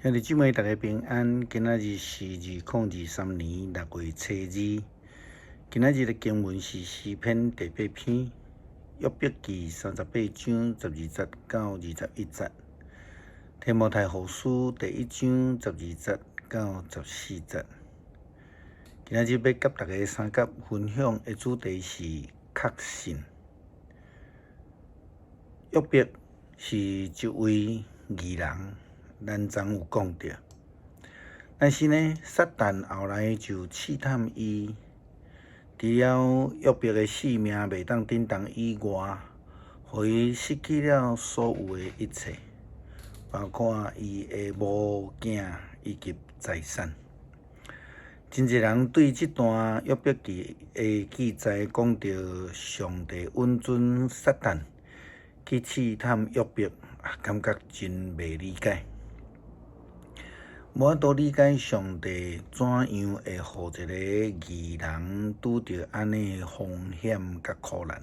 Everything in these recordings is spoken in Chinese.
兄弟姊妹，大家平安。今仔日是2023年6月初2。今仔日的经文是诗篇第8篇，约伯记38章12节到21节，提摩太后书第1章12节到14节。今仔日要甲大家三角分享的主题是确信。约伯是一位义人。咱昨有讲到，但是呢，撒旦后来就试探伊，除了约伯的性命袂当振动以外，互伊失去了所有的一切，包括伊的某囝以及财产。真侪人对这段约伯记的记载讲到上帝允准撒旦去试探约伯，感觉真袂理解。无法度理解上帝怎样会互一个义人拄着安尼的风险甲苦难。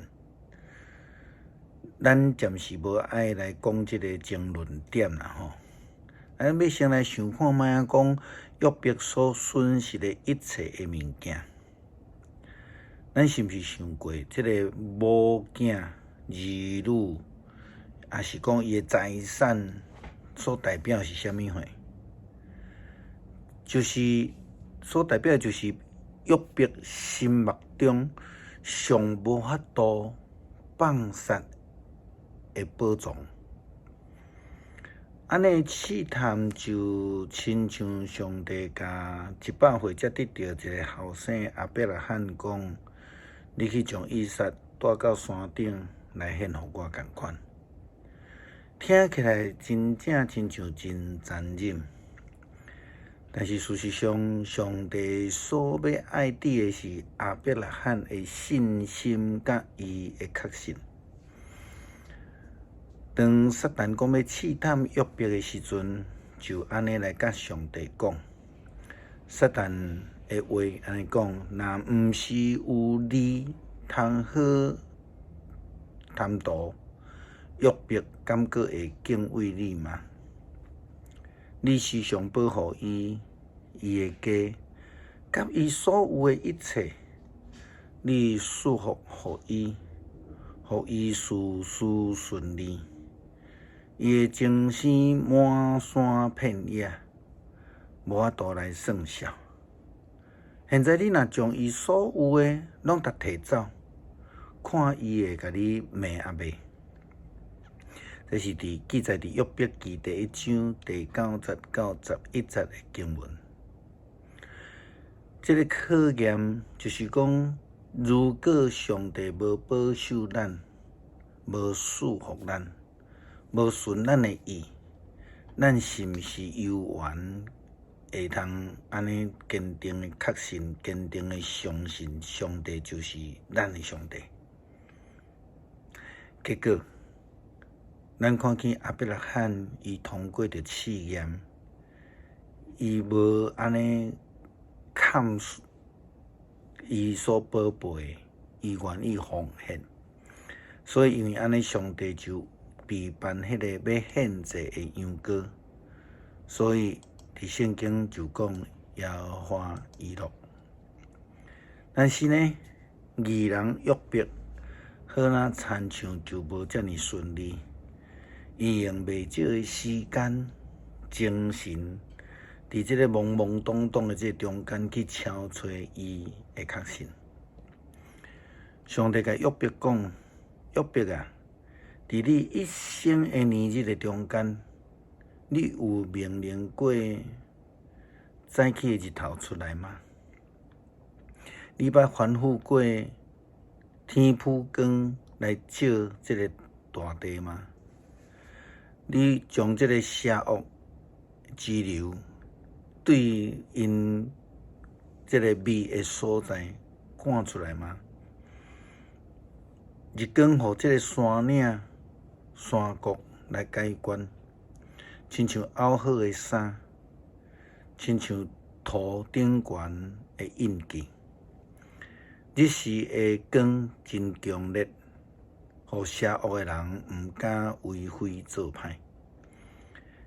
咱暂时无爱来讲这个争论点啦吼。咱要先来想看卖啊，讲约伯所损失的一切的物件，咱是毋是想过这个某囝、儿女，也是讲伊的财产所代表是啥物货？就是所代表就是约伯心目中上无法度放下的宝藏。安尼试探就亲像上帝甲100岁才得到一个后生亚伯拉罕讲：你去将以撒带到山顶来献互我共款。听起来真正亲像真残忍。但是事实上，上帝所要爱的是亚伯拉罕的信心甲伊的确信。当撒旦讲要试探约伯的时阵，就安尼来甲上帝讲。撒旦的话安尼讲：若毋是有你通好贪图，约伯敢阁会敬畏你吗？你时常保护伊的家，甲伊所有的一切，你祝福互伊，互伊事事顺利。伊的精神满山遍野，无法度来算数。现在你若将伊所有的拢甲摕走，看伊会甲你骂啊袂？这是记载伫约伯记第1章第9节到11节的经文。这个考验就是讲，如果上帝无保守咱，无祝福咱，无顺咱的意，咱是毋是犹原会通安尼坚定的确信、坚定的相信上帝就是咱的上帝？结果，咱看见亚伯拉罕，伊通过着试验，伊无安尼砍伊所宝贝，伊愿意奉献，所以因为安尼，上帝就备办迄个要献祭的羊羔，所以伫圣经就讲耶和华以诺。但是呢，义人约伯好那亲像就无遮尔顺利。伊用袂少的时间、精神，伫这个懵懵懂懂的这中间去敲找伊的确信。上帝甲约伯讲：约伯啊，伫你一生的年日的中间，你有命令过早起的日头出来吗？你捌吩咐过天曝光来照这个大地吗？你将这个邪恶之流对因这个美的所在赶出来吗？日光互这个山岭、山谷来解决，亲像凹好的衫，亲像土顶悬的印记。日时的光真强烈，互邪恶的人毋敢为非作歹。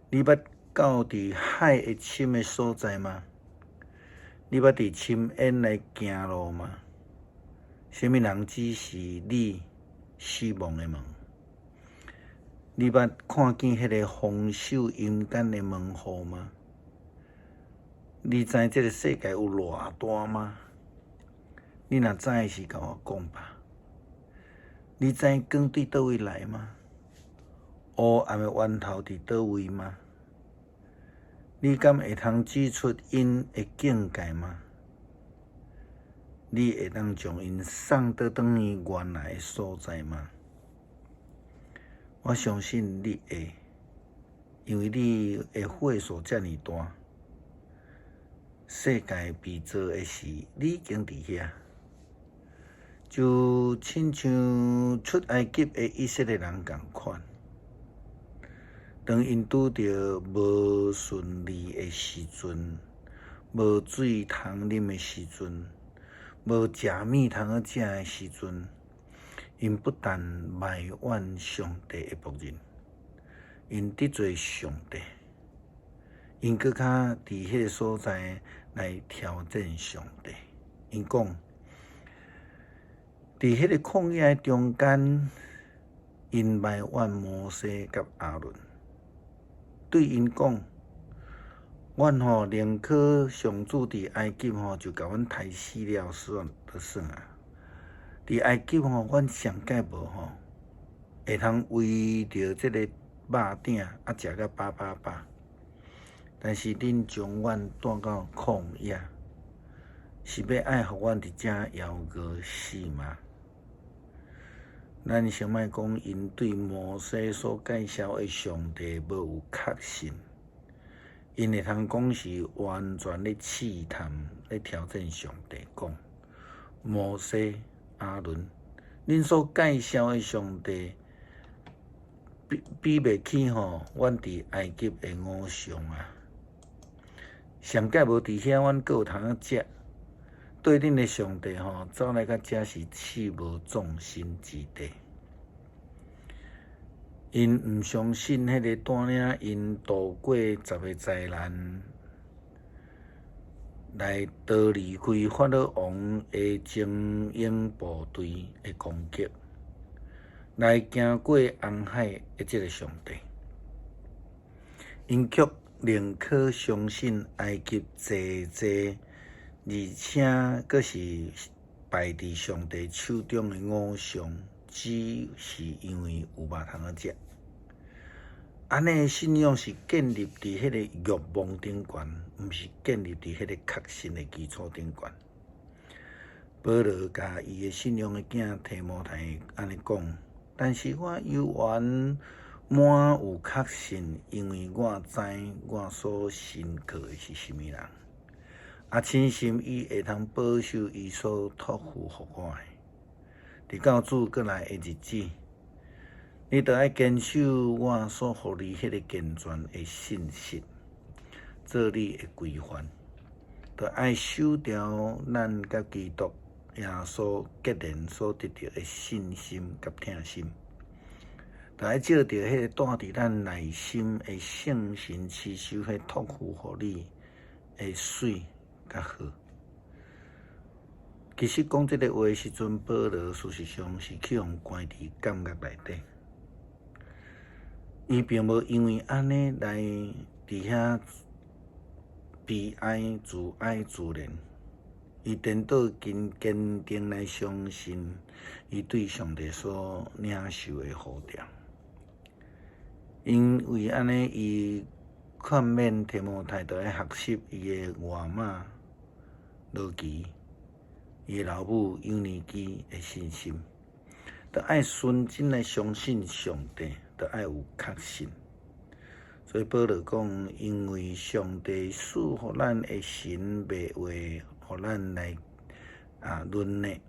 你捌到伫海会深的所在吗？你捌伫深渊来行路吗？什么人指示你死亡的门？你捌看见迄个封守阴间的门户吗？你知这个世界有偌大吗？你若知的是，甲我讲吧。你知光对倒位来吗？黑暗的源头伫倒位吗？你敢会通指出因的境界吗？你会当将因送倒转去原来的所在吗？我相信你会，因为你的岁数遮尔大，世界被造的时，你已经伫遐。就亲像出埃及的以色列人共款，当因拄着无顺利的时阵，无水通啉的时阵，无食物通好食的时阵，因不但埋怨上帝的仆人，因得罪上帝，因搁较伫迄个所在来挑战上帝。因讲，伫迄个旷野中间，因埋怨摩西甲亚伦，对因讲：阮宁可上主伫埃及就甲阮杀死了算啊！伫埃及阮上界无会通为着即个肉鼎食甲饱，但是恁将阮带到旷野，是要爱互阮伫遮枵饿死吗？咱先莫讲因对摩西所介绍的上帝无有确信，因会通讲是完全咧试探、咧挑战上帝，讲摩西、亚伦，恁所介绍的上帝比袂起阮伫埃及的偶像啊！上界无伫遐，阮阁有通啊食。对恁的上帝走来到遮是弃无纵心之地。因毋相信迄个带领因度过10个灾难，来逃离开法老王的精英部队的攻击，来行过红海的这个上帝。因却宁可相信埃及济，而且阁是败伫上帝手中的偶像，只是因为有肉通好食。安尼信仰是建立伫迄个欲望顶悬，毋是建立伫迄个确信的基础顶悬。保罗甲伊的信仰的囝提摩太安尼讲，但是我犹原满有确信，因为我知我所信靠的是什么人，深信伊会通保守伊所托付予我的。伫到主过来的日子，你着爱坚守我所予你迄个健全的信息，做你的规范，着爱守条咱甲基督耶稣结连所得到的信心甲疼心，着爱照着迄个带伫咱内心的圣神持守迄托付予你的水甲好。其实讲这个话的时阵，保罗事实上是去互关伫监狱内底。伊并无因为安尼来伫遐悲哀、自哀自怜，伊颠倒坚定来相信伊对上帝所领受的呼召。因为安尼，伊劝勉提摩太着爱学习伊的外妈罗基、伊的老母尤尼基的信心，着爱纯真来相信上帝。着爱有确信，所以保罗讲，因为上帝赐予咱的神袂话，予咱来论内，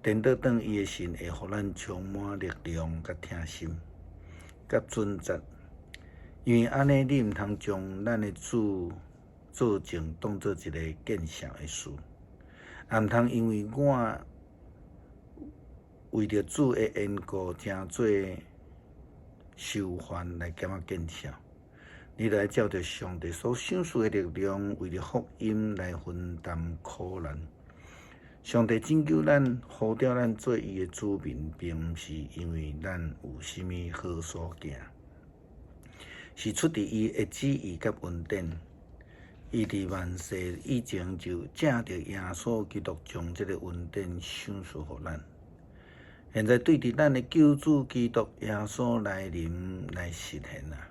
颠倒转伊的神会予咱充满力量、甲疼心、甲准则。因为安尼，你毋通将咱的主做成当做一个见笑的事，也毋通因为我为着主的缘故，诚做受患来减见笑。你来照着上帝所赏赐的力量，为了福音来分担苦难。上帝拯救咱，呼召咱做伊的子民，并不是因为咱有甚物好所行，是出于伊的旨意甲恩典。伊伫万世以前就借着耶稣基督将这个恩典赏赐予咱。现在对伫咱的救主基督耶稣来临来实现啊！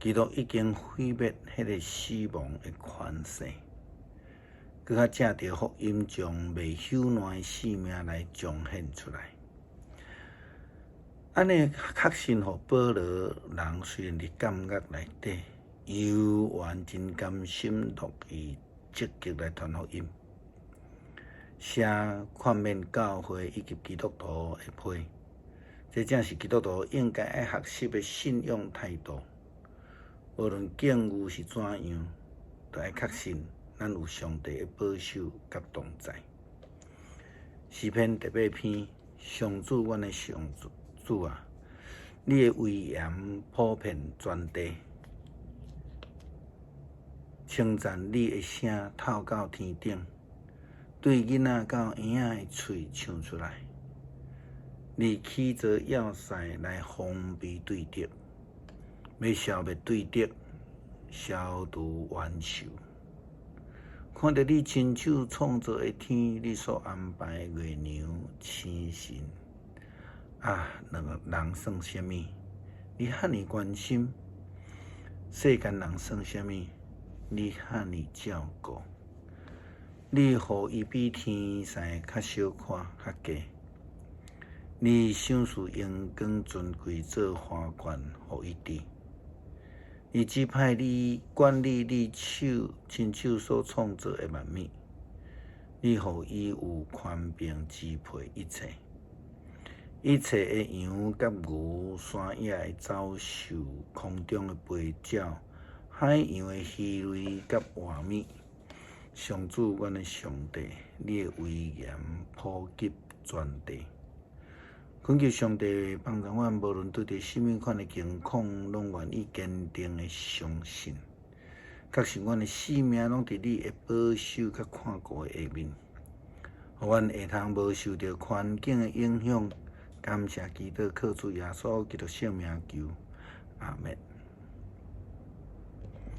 基督已经毁灭迄个死亡的权势，佮较借着福音将未朽烂的性命来彰显出来。安尼确信互保罗人虽然伫监狱内底，犹原真甘心乐意积极来传福音，写劝勉教会以及基督徒的批。这正是基督徒应该爱学习的信仰态度。无论境遇是怎样，都要确信咱有上帝的保守甲同在。诗篇第8篇，上主，阮的上主啊，你的威严普遍全地，称赞你的声透到天顶，对囡仔到婴仔的喙唱出来。你起着要塞来防备对敌。要消灭对敌，消除冤仇。看到你亲手创造的天，你所安排的月亮、星星，人算什么？你遐尼关心，世间人算什么？你遐尼照顾，你互伊比天使较小看较低。你赏赐阳光尊贵做花冠，互伊滴。你指派你管理你亲手所创造的万物，你互伊有权柄支配一切。一切的羊甲牛，山野的走兽，空中的飞鸟，海洋的鱼类甲活物。上主，阮的上帝，你的威严普及全地。恳求上帝帮助阮，无论对着什么款的情况，拢愿意坚定的相信，确信阮的性命拢伫你的保守甲看顾的下面，互阮会通无受到环境的影响。感谢基督靠主耶稣基督圣名求，阿们。